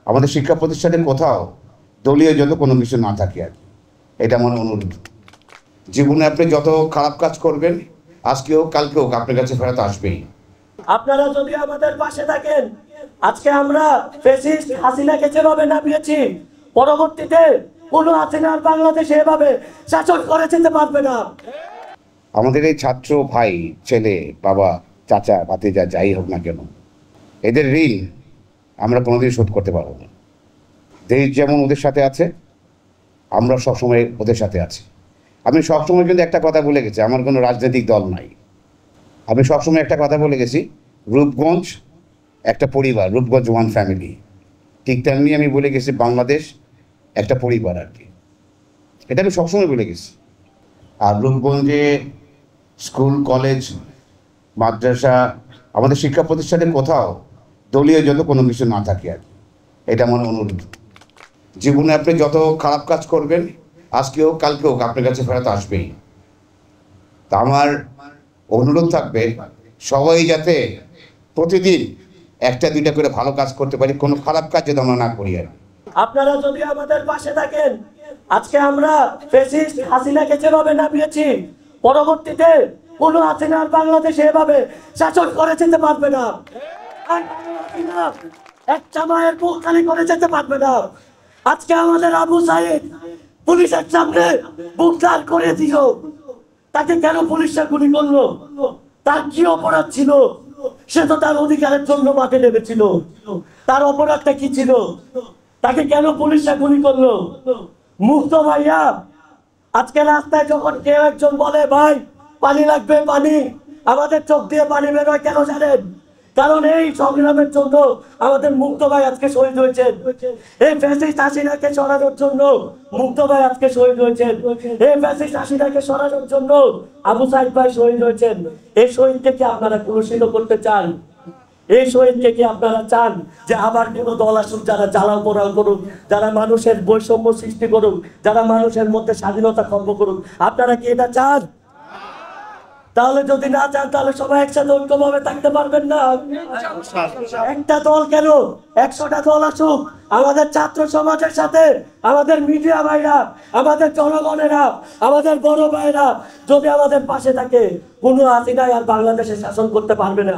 আমাদের শিক্ষা প্রতিষ্ঠানের কোথাও দলীয় যত কোনো কিছু না থাকে আর এটা আমার অনুরোধ। জীবনে আপনি যত খারাপ কাজ করবেন আজকে হোক কালকে হোক আপনার কাছে ফেরত আসবেই। আপনারা যদি আমাদের পাশে থাকেন, আজকে আমরা ফ্যাসিস্ট হাসিনাকে যেভাবে নামিয়েছি, পরবর্তীতে কোনো হাসিনার বাংলাদেশে এভাবে শাসন করে যেতে পারবে না। আমাদের এই ছাত্র ভাই, ছেলে, বাবা, চাচা, ভাতিজা যাই হোক না কেন, এদের ঋণ আমরা কোনোদিন শোধ করতে পারবো না। দেশ যেমন ওদের সাথে আছে, আমরা সবসময় ওদের সাথে আছি। আমি সবসময় কিন্তু একটা কথা বলে গেছি, আমার কোনো রাজনৈতিক দল নাই। আমি সবসময় একটা কথা বলে গেছি, রূপগঞ্জ একটা পরিবার, রূপগঞ্জ ওয়ান ফ্যামিলি। ঠিক তেমনি আমি বলে গেছি বাংলাদেশ একটা পরিবার আর কি, এটা আমি সবসময় বলে গেছি। আর রূপগঞ্জে স্কুল, কলেজ, মাদ্রাসা, আমাদের শিক্ষা প্রতিষ্ঠানের কোথাও দলীয় যত কোনো কিছু না থাকে আর এটা আমার অনুরোধ। জীবনে আপনি যত খারাপ কাজ করবেন আজকে হোক কালকে হোক আপনার কাছে ফেরত আসবেই। তা আমার অনুরোধ থাকবে সবাই যাতে প্রতিদিন একটা দুইটা করে ভালো কাজ করতে পারি, কোনো খারাপ কাজ যেন আমরা না করি আর। আপনারা যদি আমাদের পাশে থাকেন, আজকে আমরা ফ্যাসিস্ট হাসিনাকে যেভাবে নামিয়েছি, পরবর্তীতে কোনো হাসিনার বাংলাদেশে এভাবে শাসন করে যেতে পারবে না। আর হাসিনা একটা মায়ের বুক খালি করে যেতে পারবে না। আজকে আমাদের আবু সাইদ পুলিশের সামনে বুক দাঁড় করে দিল, তাকে কেন পুলিশরা গুলি করলো? তার কি অপরাধ ছিল? সে তো তার অধিকারের জন্য মাঠে নেমেছিল। তার অপরাধটা কি ছিল? তাকে কেন পুলিশরা গুলি করলো? মুক্ত ভাইয়া, আজকে রাস্তায় যখন কেউ একজন বলে ভাই পানি লাগবে, পানি, আমাদের চোখ দিয়ে পানি বের হয় কেন জানেন? কারণ এই সংগ্রামের জন্য আমাদের মুক্ত ভাই আজকে শহীদ হয়েছেন। এই ফ্যাসিস্ট হাসিনাকে সরানোর জন্য মুক্ত ভাই আজকে শহীদ হয়েছেন। এই ফ্যাসিস্ট হাসিনাকে সরানোর জন্য আবু সাইদ ভাই শহীদ হয়েছেন। এই শহীদকে কি আপনারা কুলুষিত করতে চান? এই শহীদকে কি আপনারা চান যে আবার কোনো দল আসুক যারা জ্বালাও পোড়াও করুক, যারা মানুষের বৈষম্য সৃষ্টি করুক, যারা মানুষের মধ্যে স্বাধীনতা খর্ব করুক? আপনারা কি এটা চান? তাহলে যদি না চান তাহলে সবাই একসাথে ঐক্যভাবে থাকতে পারবেন না। একটা দল কেন, 100টা দল আসুক, আমাদের ছাত্র সমাজের সাথে, আমাদের মিডিয়া ভাইরা, আমাদের জনগণেরা, আমাদের বড় ভাইরা যদি আমাদের পাশে থাকে, কোনো হাসিনাই আর বাংলাদেশে শাসন করতে পারবে না।